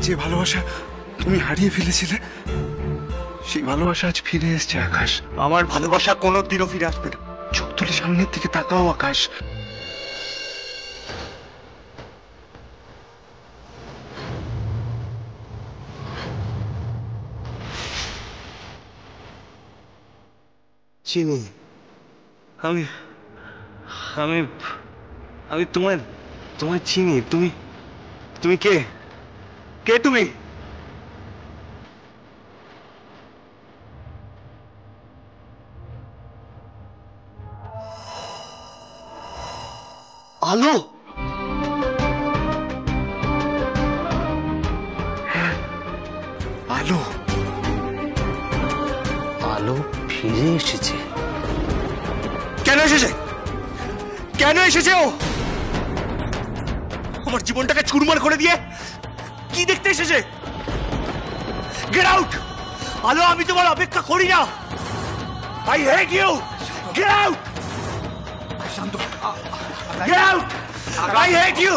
যে ভালোবাসা তুমি হারিয়ে ফেলেছিলে সেই ভালোবাসা আজ ফিরে এসেছে আকাশ। আমার ভালোবাসা কোনোদিনও ফিরে আসবে না। চোখ তুলে সামনের দিকে তাকাও আকাশ। চিনি, আমি আমি আমি তোমায় তোমায় চিনি। তুমি তুমি কে? কে তুমি? আলো, আলো, আলো ফিরে এসেছে। কেন এসেছে? কেন এসেছে ও? আমার জীবনটাকে চুরমার করে দিয়ে কি দেখতে এসেছে? Get out! আলো, আমি তোমার অপেক্ষা করি না। I hate you! Get out! Shanto, get out! I hate you!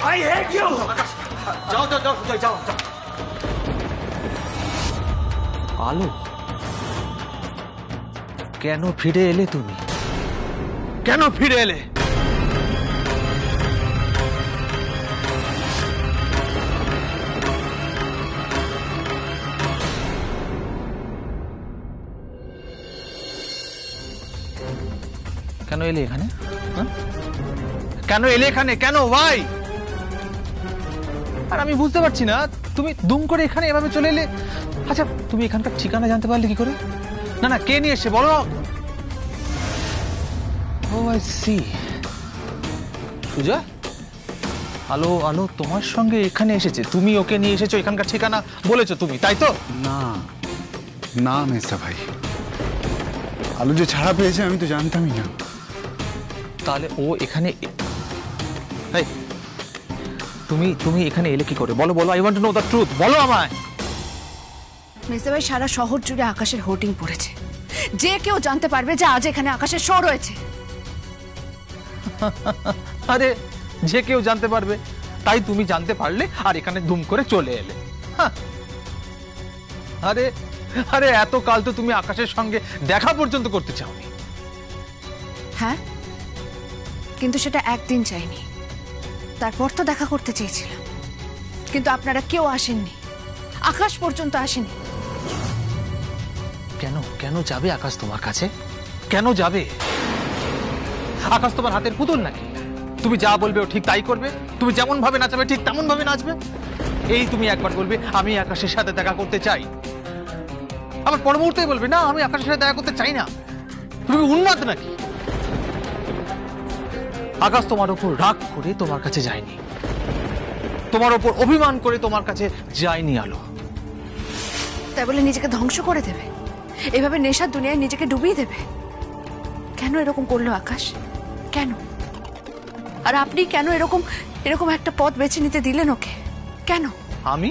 I hate you! যাও যাও যাও যাও যাও। আলো, কেন ফিরে এলে তুমি? কেন ফিরে এলে? কেন এলে এখানে? কেন এলে এখানে? কেন? ভাই, আর আমি বুঝতে পারছি না, তুমি দুম করে এখানে এভাবে চলে এলে। আচ্ছা, তুমি এখানকার ঠিকানা জানতে পারলে কি করে? না না, কে নিয়ে এসে বলো। ও আই সি। পূজা, আলো আলো তোমার সঙ্গে এখানে এসেছে, তুমি ওকে নিয়ে এসেছো, এখানকার ঠিকানা বলেছো তুমি, তাই তো? না না মেসা ভাই, আলো যে ছাড়া পেয়েছে আমি তো জানতামই না। তাহলে ও এখানে তুমি তুমি এখানে এলে কি করে? বলো বলো, I want to know the truth, বলো আমায়। মেজদা ভাই, সারা শহর জুড়ে আকাশের হোর্ডিং পড়েছে, যে কেউ জানতে পারবে যে আজ এখানে আকাশের শো রয়েছে। আরে, যে কেউ জানতে পারবে, তাই তুমি জানতে পারলে আর এখানে ধুম করে চলে এলে। আরে আরে, এত কাল তো তুমি আকাশের সঙ্গে দেখা পর্যন্ত করতে চাওনি। হ্যাঁ, কিন্তু সেটা একদিন চাইনি, তারপর তো দেখা করতে চেয়েছিলাম, কিন্তু আপনারা কেউ আসেননি, আকাশ পর্যন্ত আসেনি। কেন কেন যাবে আকাশ তোমার কাছে? কেন যাবে? আকাশ তোমার হাতের পুতুল নাকি? তুমি যা বলবে ও ঠিক তাই করবে, তুমি যেমন ভাবে নাচাবে ঠিক তেমন ভাবে নাচবে। এই তুমি একবার বলবে আমি আকাশের সাথে দেখা করতে চাই, আবার পর মুহূর্তেই বলবে না আমি আকাশের সাথে দেখা করতে চাই না। তুমি উন্মাদ নাকি? আকাশ তোমার উপর রাগ করে তোমার কাছে যায়নি, তোমার উপর অভিমান করে তোমার কাছে যায়নি আলো। তাই বলে নিজেকে ধ্বংস করে দেবে, এভাবে নেশার দুনিয়ায় নিজেকে ডুবিয়ে দেবে? কেন এরকম করলো আকাশ? কেন? আর আপনি কেন এরকম এরকম একটা পথ বেছে নিতে দিলেন ওকে? কেন? আমি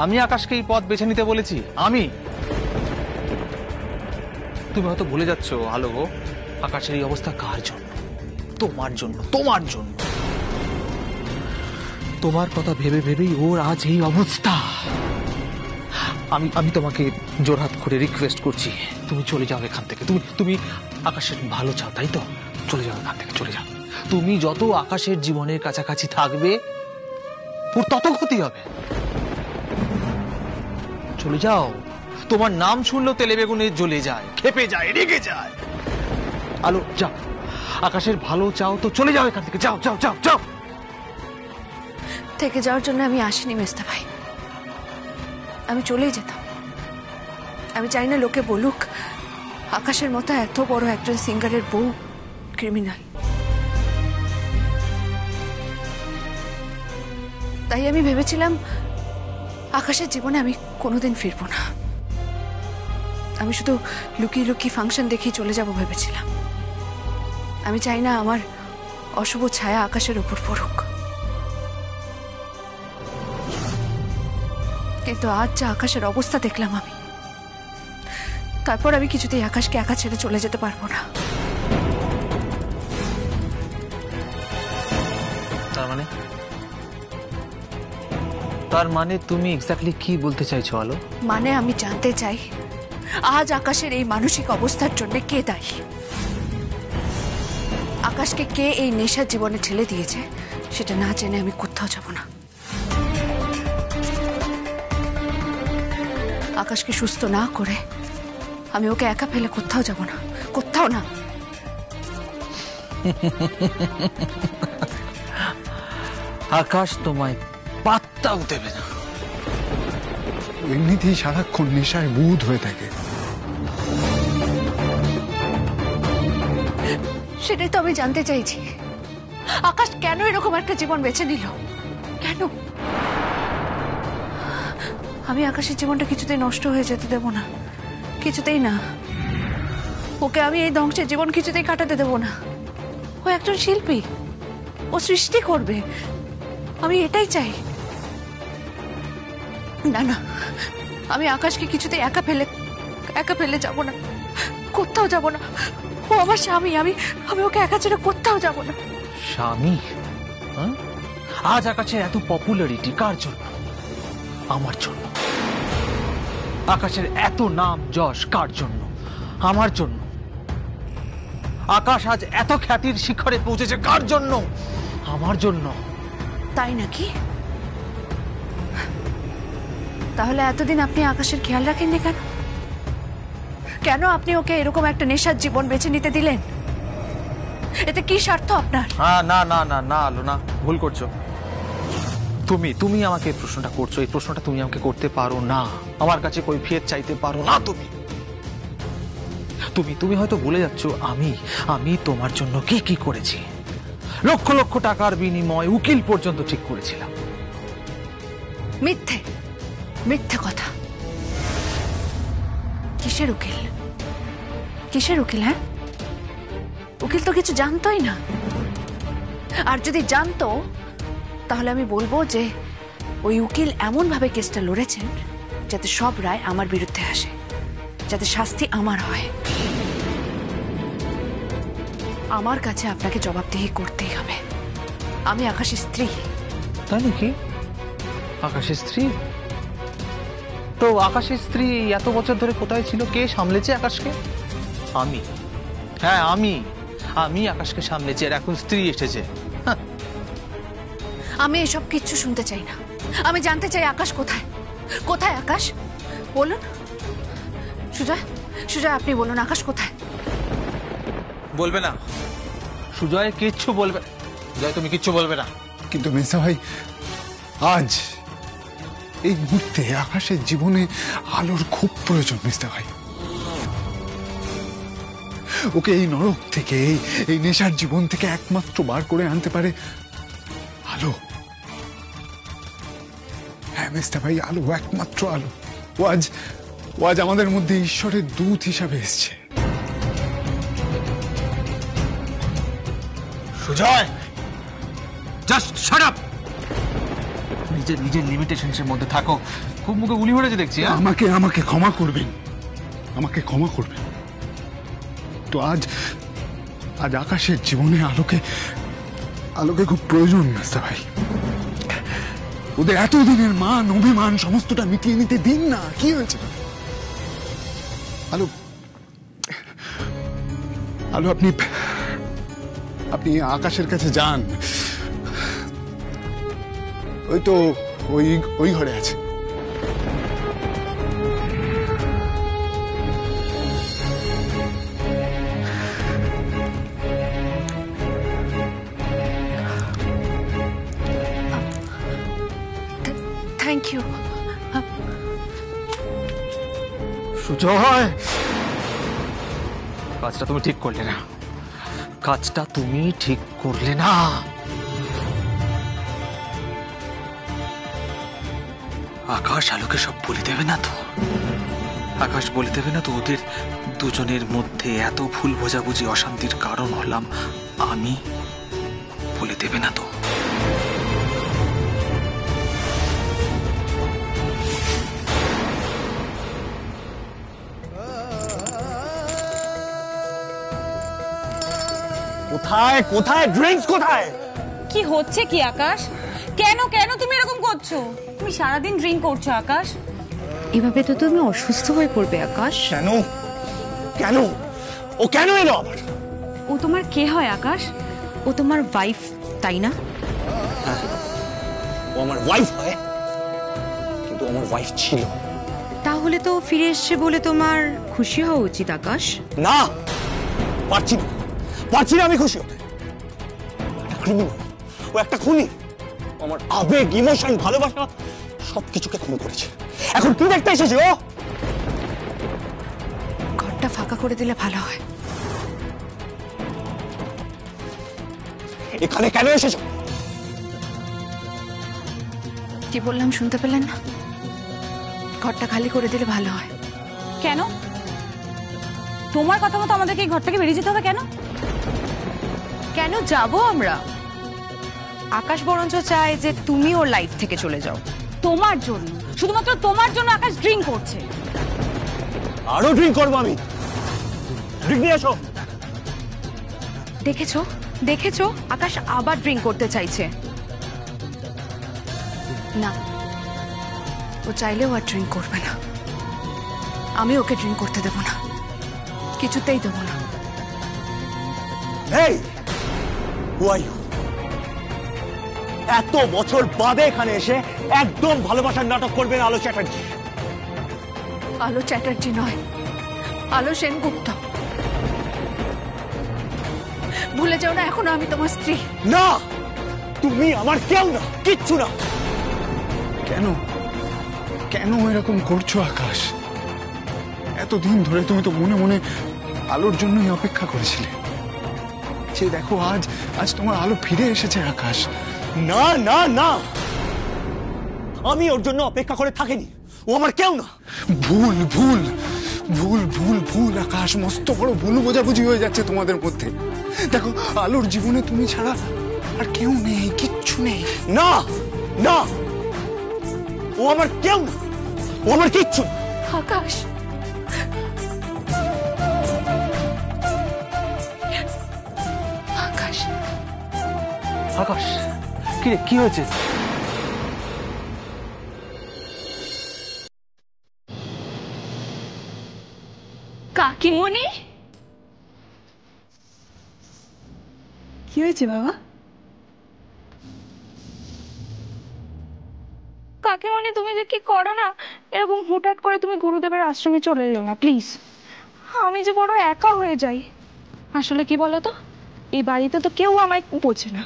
আমি আকাশকে এই পথ বেছে নিতে বলেছি? আমি? তুমি হয়তো ভুলে যাচ্ছ আলো, আকাশের এই অবস্থা কার জন্য? তোমার জন্য, তোমার জন্য। তোমার কথা ভেবে ভেবেই ওর আজ এই অবস্থা। আমি তোমাকে জোরহাত করে রিকোয়েস্ট করছি, তুমি চলে যাও এখান থেকে। তুমি আকাশের ভালো চাও, তাই তো? চলে যাও এখান থেকে, চলে যাও। তুমি যত আকাশের জীবনের কাছাকাছি থাকবে ওর তত ক্ষতি হবে। চলে যাও। তোমার নাম শুনলেও তেলে বেগুনে জ্বলে যায়, খেপে যায়, রেগে যায়। আলো, যাও। আকাশের ভালো চাও তো চলে যাও এখান থেকে, যাও যাও যাও যাও। থেকে যাওয়ার জন্য আমি আসিনি মেজদা ভাই, আমি চলেই যেতাম। আমি চাই না লোকে বলুক আকাশের মতো এত বড় একজন সিঙ্গারের বউ ক্রিমিনাল। তাই আমি ভেবেছিলাম আকাশের জীবনে আমি কোনোদিন ফিরবো না, আমি শুধু লুকিয়ে লুকিয়ে ফাংশন দেখেই চলে যাব ভেবেছিলাম। আমি চাই না আমার অশুভ ছায়া আকাশের উপর পড়ুক। কিন্তু আজ যা আকাশের অবস্থা দেখলাম আমি, তারপর আমি কিছুতেই আকাশকে একা ছেড়ে চলে যেতে পারবো না। তার মানে তার মানে তুমি এক্স্যাক্টলি কি বলতে চাইছো আলো? মানে আমি জানতে চাই আজ আকাশের এই মানসিক অবস্থার জন্য কে দায়ী? আকাশকে কে এই নেশার জীবনে ঠেলে দিয়েছে সেটা না জেনে আমি কোথাও যাব না। আকাশকে সুস্থ না করে আমি ওকে একা ফেলে কোথাও যাব না, কোথাও না। আকাশ তোমায় পাত্তাও দেবে না। এমনিতেই সারাক্ষণ নেশায় বুধ হয়ে থাকে। সেটাই তো আমি জানতে চাইছি, আকাশ কেন এরকম একটা জীবন বেছে নিল? কেন? আমি আকাশের জীবনটা কিছুতেই নষ্ট হয়ে যেতে দেব না, কিছুতেই না। ওকে আমি এই ধ্বংসের জীবন কিছুতেই কাটাতে দেব না। ও একজন শিল্পী, ও সৃষ্টি করবে, আমি এটাই চাই। না না, আমি আকাশকে কিছুতেই একা ফেলে যাব না, কোথাও যাব না। ও আমার স্বামী, আমি ওকে একা ছেড়ে কোথাও যাব না। স্বামী? আজ আকাশের এত পপুলারিটি কার জন্য? আমার জন্য। আকাশের এত নাম যশ কার জন্য? আমার জন্য। আকাশ আজ এত খ্যাতির শিখরে পৌঁছেছে কার জন্য? আমার জন্য। তাই নাকি? তাহলে এতদিন আপনি আকাশের খেয়াল রাখেননি কেন? কেন আপনি ওকে এরকম একটা নেশার জীবন বেছে নিতে দিলেন? এতে কি স্বার্থ আপনার? না না না না আলো, না, ভুল করছো। তুমি আমাকে এই প্রশ্নটা করছো, এই প্রশ্নটা তুমি আমাকে করতে পারো না। আমার কাছে কৈফিয়ত চাইতে পারো না তুমি হয়তো ভুলে যাচ্ছ আমি তোমার জন্য কি কি করেছি। লক্ষ লক্ষ টাকার বিনিময়ে উকিল পর্যন্ত ঠিক করেছিলাম। মিথ্যে কথা। কিসের উকিল? হ্যাঁ, উকিল তো কিছু জানতোই না। আর যদি জানতো তাহলে আমি বলবো যে ওই উকিল এমন ভাবে কেসটা লড়েছেন যাতে সব রায় আমার বিরুদ্ধে আসে, যাতে শাস্তি আমার হয়। আমার কাছে আপনাকে জবাবদিহি করতেই হবে। আমি আকাশের স্ত্রী। তাই নাকি? আকাশের স্ত্রী? তো আকাশের স্ত্রী এত বছর ধরে কোথায় ছিল? কে সামলেছে আকাশকে? আমি। হ্যাঁ, আমি আকাশকে সামলেছি, আর এখন স্ত্রী এসেছে। আমি এসব কিচ্ছু শুনতে চাই না। আমি জানতে চাই আকাশ কোথায় আকাশ? বলুন সুজয়, আপনি বলুন আকাশ কোথায়? বলবে না সুজয়, কিচ্ছু বলবে। সুজয়, তুমি কিচ্ছু বলবে না। কিন্তু মেসা ভাই, আজ এই মুহূর্তে আকাশের জীবনে আলোর খুব প্রয়োজন মিস্টার ভাই। ওকে এই নরক থেকে, এই নেশার জীবন থেকে একমাত্র বার করে আনতে পারে আলো। হ্যাঁ মিস্টার ভাই, আলো, একমাত্র আলো। ও আজ আমাদের মধ্যে ঈশ্বরের দূত হিসাবে এসছে। Sujoy, just shut up. নিজের লিমিটেশনসের মধ্যে থাকো। খুব মুখে গুলি ভরেছে দেখছি। আমাকে ক্ষমা করবেন, তো আজ আকাশের জীবনে আলোকে খুব প্রয়োজন মিস্টার ভাই। ওদের এতদিনের মান অভিমান সমস্তটা মিটিয়ে নিতে দিন না। কি হয়েছে আলো, আপনি আকাশের কাছে যান। ওই তো ওই ঘরে আছে। Thank you. সুজয়, কাজটা তুমি ঠিক করলে না। আকাশ আলোকে সব বলে দেবে না তো? আকাশ বলে দেবে না তো ওদের দুজনের মধ্যে এত ভুল বোঝাবুঝি, অশান্তির কারণ হলাম আমি? বলে দেবে না তো? কোথায় ড্রিঙ্কস কোথায়? কি হচ্ছে কি আকাশ? কেন তুমি এরকম করছো? তুমি সারাদিন ড্রিঙ্ক করছো আকাশ। এভাবে তো তুমি অসুস্থ হয়ে পড়বে আকাশ। কেন কেন ও কেন এলো আবার? ও তোমার কে হয় আকাশ? ও তোমার ওয়াইফ, তাই না? ও আমার ওয়াইফ হয়, কিন্তু আমার ওয়াইফ ছিল। তাহলে তো ফিরে এসছে বলে তোমার খুশি হওয়া উচিত আকাশ। না, পারছি না, পারছি না আমি খুশি হতে। একটা ক্রিমিনাল, ও একটা খুনি। আমার আবেগ, ইমোশন, ভালোবাসা সবকিছুকে খুন করেছে। এখন কি দেখতে এসেছে ও? ঘরটা ফাঁকা করে দিলে ভালো হয়। এখানে কেন এসেছো? কি বললাম শুনতে পেলেন না? ঘরটা খালি করে দিলে ভালো হয়। কেন? তোমার কথা মতো আমাদেরকে এই ঘর থেকে বেরিয়ে যেতে হবে কেন? কেন যাব আমরা? আকাশ বরঞ্চ চায় যে তুমি ওর লাইফ থেকে চলে যাও। তোমার জন্য, শুধুমাত্র তোমার জন্য আকাশ ড্রিঙ্ক করছে। আরো ড্রিঙ্ক করবো আমি। ড্রিঙ্ক নিয়ে এসো। দেখেছো দেখেছো আকাশ আবার ড্রিঙ্ক করতে চাইছে। না, ও চাইলেও আর ড্রিঙ্ক করবে না। আমি ওকে ড্রিঙ্ক করতে দেবো না, কিছুতেই দেবো না। এই, who are you? এত বছর বাদে এখানে এসে একদম ভালোবাসার নাটক করবেন আলো চ্যাটার্জি। আলো চ্যাটার্জি নয়, আলো সেনগুপ্ত। ভুলে যাও না, এখন আমি তোমার স্ত্রী। না, তুমি আমার কেউ না, কিচ্ছু না। কেন কেন এরকম করছো আকাশ? এতদিন ধরে তুমি তো মনে মনে আলোর জন্যই অপেক্ষা করেছিলে। সে দেখো আজ আজ তোমার আলো ফিরে এসেছে আকাশ। না না না, আমি ওর জন্য অপেক্ষা করে থাকিনি। ও আমার কেউ না। ভুল ভুল ভুল ভুল ভুল আকাশ, মস্ত বড় ভুল বোঝাবুঝি হয়ে যাচ্ছে তোমাদের মধ্যে। দেখো, আলোর জীবনে তুমি ছাড়া আর কেউ নেই, কিচ্ছু নেই। না না, ও আমার কেউ না, ও আমার কিচ্ছু না। আকাশ, আকাশ, আকাশ, কি রে, কি হয়েছে? কাকিমণি, কি হয়েছে বাবা? কাকিমণি তুমি যে কি করো না, এরকম হুটহাট করে তুমি গুরুদেবের আশ্রমে চলে এলো না প্লিজ। আমি যে বড় একা হয়ে যাই। আসলে কি বলতো, এই বাড়িতে তো কেউ আমায় বোঝে না,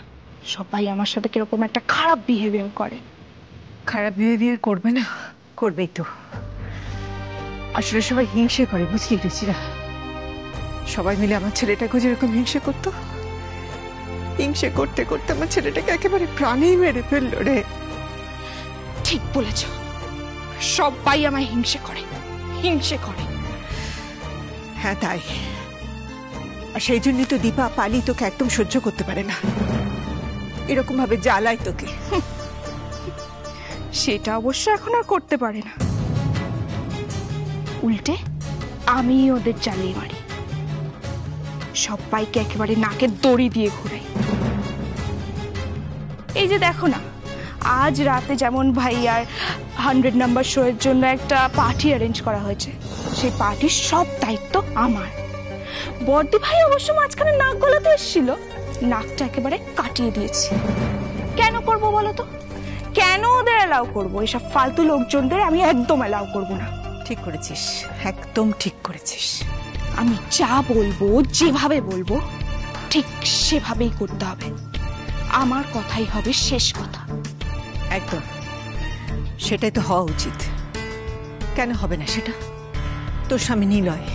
সবাই আমার সাথে কিরকম একটা খারাপ বিহেভিয়ার করে। খারাপ বিহেভিয়ার করবে না? করবেই তো। আসলে সবাই হিংসে করে, বুঝলি রুচিরা? সবাই মিলে আমার ছেলেটাকে যেরকম হিংসে করতো, হিংসে করতে করতে আমার ছেলেটাকে একেবারে প্রাণেই মেরে ফেললো রে। ঠিক বলেছ, সবাই আমায় হিংসে করে, হিংসে করে। হ্যাঁ তাই, আর সেই জন্যই তো দীপা পালি তোকে একদম সহ্য করতে পারে না, এরকম ভাবে জ্বালায় তোকে। সেটা অবশ্য এখন আর করতে পারে না, উল্টে আমি ওদের জ্বালিয়ে মারি, সবাইকে একেবারে নাকের দড়ি দিয়ে ঘুরাই। এই যে দেখো না, আজ রাতে যেমন ভাইয়ার 100 নাম্বার শো এর জন্য একটা পার্টি অ্যারেঞ্জ করা হয়েছে, সেই পার্টির সব দায়িত্ব আমার। বর্দি ভাই অবশ্য মাঝখানে নাক গলাতে এসেছিল, নাকটা একেবারে কাটিয়ে দিয়েছি। কেন করবো বলো তো? কেন ওদের অ্যালাউ করবো? এসব ফালতু লোকজনদের আমি একদম অ্যালাউ করবো না। ঠিক করেছিস, একদম ঠিক করেছিস। আমি যা বলবো, যেভাবে বলবো, ঠিক সেভাবেই করতে হবে। আমার কথাই হবে শেষ কথা। একদম, সেটাই তো হওয়া উচিত। কেন হবে না সেটা? তোর স্বামী নিলয়,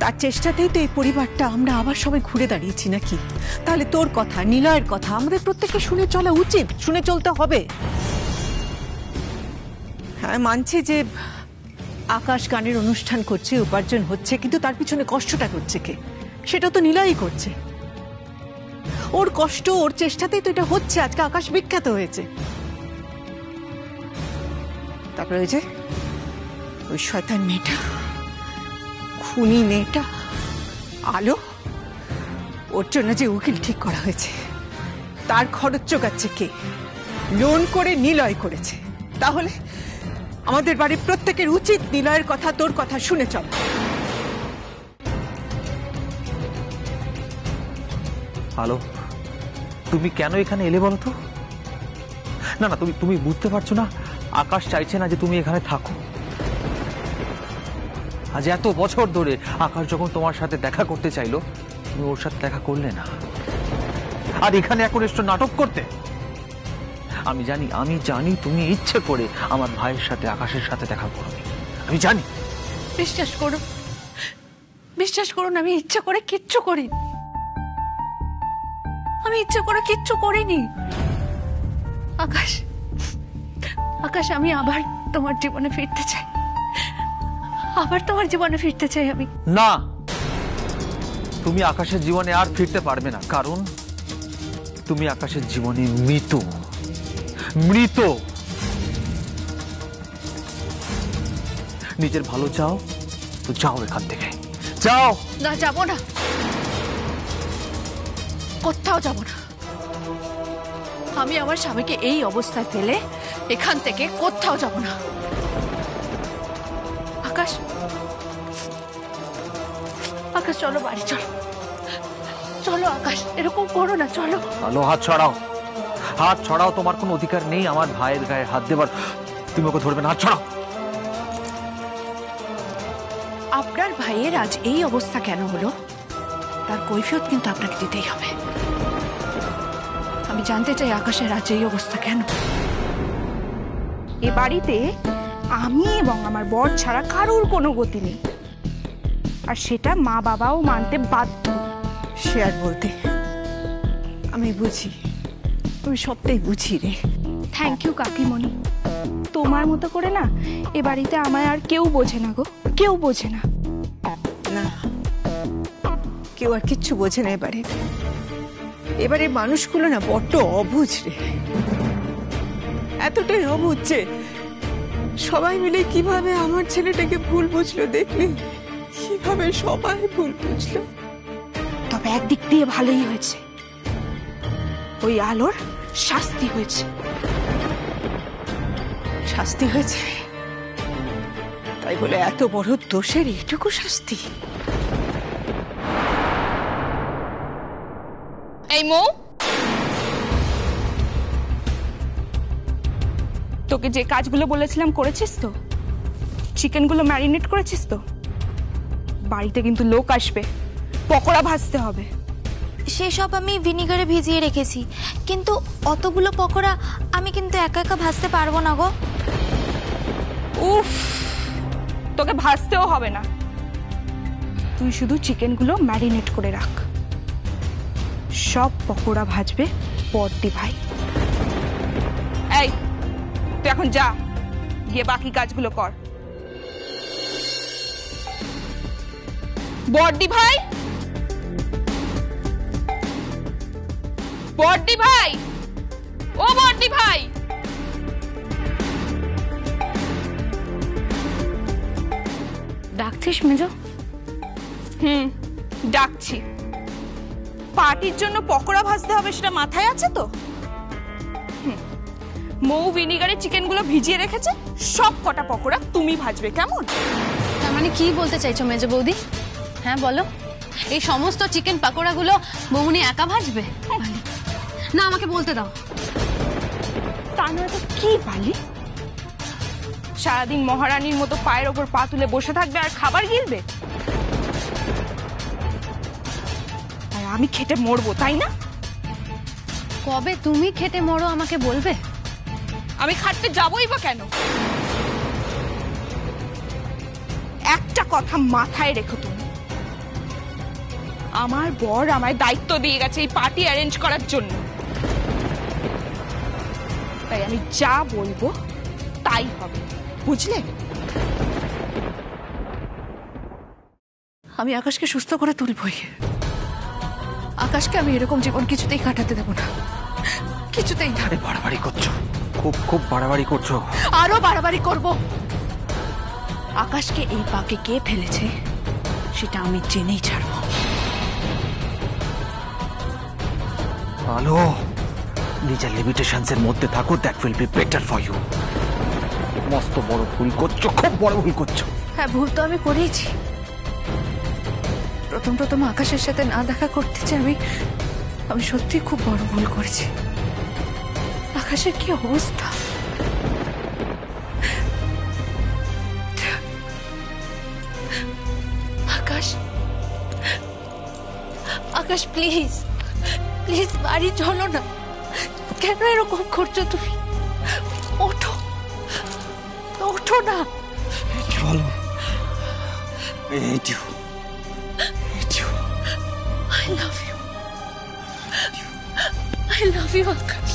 তার চেষ্টাতেই তো এই পরিবারটা আমরা আবার সবাই ঘুরে দাঁড়িয়েছি নাকি? তাহলে তোর কথা, নিলয়ের কথা আমাদের প্রত্যেককে শুনে চলা উচিত, শুনে চলতে হবে। হ্যাঁ মানছি যে আকাশ গানের অনুষ্ঠান করছে, উপার্জন হচ্ছে, কিন্তু তার পিছনে কষ্টটা করছে কে? সেটা তো নিলয়ই করছে। ওর কষ্ট, ওর চেষ্টাতেই তো এটা হচ্ছে, আজকে আকাশ বিখ্যাত হয়েছে। তারপরে ওই যে ওই শয়তান মেয়েটা, খুনি মেয়েটা আলো, ওর জন্য যে উকিল ঠিক করা হয়েছে, তার খরচ জোগাচ্ছে কে? লোন করে নিলয় করেছে। তাহলে আমাদের বাড়ির প্রত্যেকের উচিত নিলয়ের কথা, তোর কথা শুনে চল। আলো, তুমি কেন এখানে এলে বলো তো? না না, তুমি বুঝতে পারছো না, আকাশ চাইছে না যে তুমি এখানে থাকো। আজ এত বছর ধরে আকাশ যখন তোমার সাথে দেখা করতে চাইলো, তুমি ওর সাথে দেখা করলে না, আর এখানে এখন এসছো নাটক করতে। আমি জানি তুমি ইচ্ছে করে আমার ভাইয়ের সাথে, আকাশের সাথে দেখা করবে, আমি জানি। বিশ্বাস করুন, আমি ইচ্ছা করে কিচ্ছু করিনি। আমি ইচ্ছে করে কিচ্ছু করিনি। আকাশ, আমি আবার তোমার জীবনে ফিরতে চাই, আমি। না, তুমি আকাশের জীবনে আর ফিরতে পারবে না, কারণ তুমি আকাশের জীবনে মৃত। নিজের ভালো চাও তো যাও এখান থেকে, যাও। না, যাবো না, কোথাও যাব না। আমি আমার স্বামীকে এই অবস্থায় ফেলে এখান থেকে কোথাও যাব না। আকাশ, চলো বাড়ি, চলো আকাশ, এরকম করো না, চলো। ভালো, হাত ছড়াও, তোমার কোনো অধিকার নেই আমার ভাইয়ের গায়ে হাত দেবার। তুমি ওকে ধরবে না, হাত ছড়াও। আপনার ভাইয়ের আজ এই অবস্থা কেন হলো, তার কৈফিয়ত কিন্তু আপনাকে দিতেই হবে। আমি জানতে চাই আকাশের আজ এই অবস্থা কেন। এ বাড়িতে আমি এবং আমার বর ছাড়া কারোর কোনো গতি নেই, আর সেটা মা বাবাও মানতে বাধ্য। সে আর বলতে, আমি বুঝি, আমি সবটাই বুঝি রে। থ্যাংক ইউ কাকিমণি, তোমার মতো করে না এ বাড়িতে আমায় আর কেউ বোঝে না গো, কেউ বোঝে না। না, কেউ আর কিচ্ছু বোঝে না এবারে মানুষগুলো না বড্ড অবুঝ রে, এতটাই অবুঝ যে সবাই মিলে কিভাবে আমার ছেলেটাকে ভুল বুঝলো, দেখলি কিভাবে সবাই ভুল বুঝলো। তবে একদিক দিয়ে ভালোই হয়েছে, ওই আলোর শাস্তি হয়েছে। শাস্তি হয়েছে তাই বলে এত বড় দোষের এইটুকু শাস্তি? এই মৌ, তোকে যে কাজগুলো বলেছিলাম করেছিস তো? চিকেনগুলো ম্যারিনেট করেছিস তো? বাড়িতে কিন্তু লোক আসবে, পকোড়া ভাজতে হবে। সেসব আমি ভিনিগারে ভিজিয়ে রেখেছি, কিন্তু অতগুলো পকোড়া আমি কিন্তু একা একা ভাজতে পারবো না গো। উফ, তোকে ভাজতেও হবে না, তুই শুধু চিকেনগুলো ম্যারিনেট করে রাখ। সব পকোড়া ভাজবে বড়দি ভাই। এই, তুই এখন যা, গিয়ে বাকি কাজগুলো কর। বড়দি ভাই, বড়দি ভাই, ও বড়দি ভাই। ডাকছিস মেজো? ডাকছি। পার্টির জন্য পকোড়া ভাজতে হবে, সেটা মাথায় আছে তো? মৌ ভিনিগারে চিকেনগুলো ভিজিয়ে রেখেছে, সব কটা পকোড়া তুমি ভাজবে, কেমন? তার মানে কি বলতে চাইছো মেজো বৌদি? হ্যাঁ বলো, এই সমস্ত চিকেন পাকোড়াগুলো বৌমনি একা ভাজবে? না, আমাকে বলতে দাও। তা নয় তো কি বালি? সারাদিন মহারানীর মতো পায়ের ওপর পা তুলে বসে থাকবে আর খাবার গিলবে, আর আমি খেটে মরবো, তাই না? কবে তুমি খেটে মরো আমাকে বলবে? আমি খাটতে যাবোই বা কেন? একটা কথা মাথায় রেখো তুমি, আমার বর আমায় দায়িত্ব দিয়ে গেছে এই পার্টি অ্যারেঞ্জ করার জন্য, তাই আমি যা বলবো তাই হবে, বুঝলে? আমি আকাশকে সুস্থ করে তুলবই। আকাশকে আমি এরকম জীবন কিছুতেই কাটাতে দেব না, কিছুতেই না। বাড়াবাড়ি করছো, খুব বাড়াবাড়ি করছো। আরো বাড়াবাড়ি করব। আকাশকে এই পাকে কে ফেলেছে সেটা আমি জেনেই ছাড়বো। আলো, নিজের লিমিটেশনস এর মধ্যে থাকো, that will be better for you. মস্ত বড় ভুল করছো, খুব বড় ভুল করছো। হ্যাঁ, ভুল তো আমি করেইছি। প্রথম আকাশের সাথে না দেখা করতে চাই আমি সত্যি খুব বড় ভুল করেছি। আকাশের কি অবস্থা! আকাশ, আকাশ প্লিজ প্লিজ বাড়ি চলো না। কেন এরকম করছো তুমি? ওঠো, ওঠো না। চলো। এই two I love you. I love you, Akash.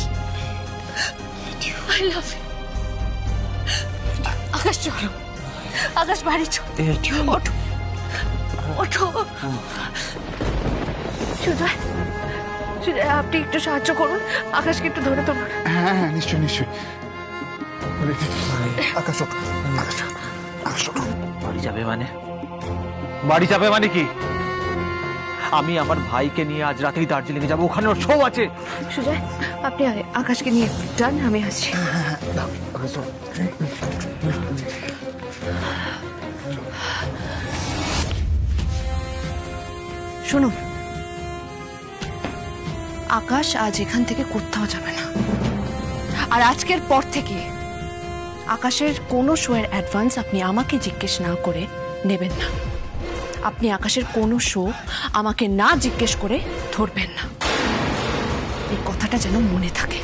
I love you. আকাশ চলো, আকাশ বাড়ি চলো। ওঠো, ওঠো। সুজয়, সুজয় আপনি একটু সাহায্য করুন, আকাশকে একটু ধরে তুলুন। হ্যাঁ হ্যাঁ, নিশ্চয়ই নিশ্চয়ই। আকাশ ওঠো, আকাশ ওঠো। বাড়ি যাবে মানে? বাড়ি যাবে মানে কি? আমি আমার ভাইকে নিয়ে আজ রাতেই দার্জিলিং এ যাবো, ওখানে ওর শো আছে। সুজয় আপনি আকাশকে নিয়ে যান, আমি আসছি। শুনুন, আকাশ আজ এখান থেকে কোথাও যাবে না। আর আজকের পর থেকে আকাশের কোনো শোয়ের অ্যাডভান্স আপনি আমাকে জিজ্ঞেস না করে নেবেন না। আপনি আকাশের কোনো শো আমাকে না জিজ্ঞেস করে ধরবেন না। এই কথাটা যেন মনে থাকে।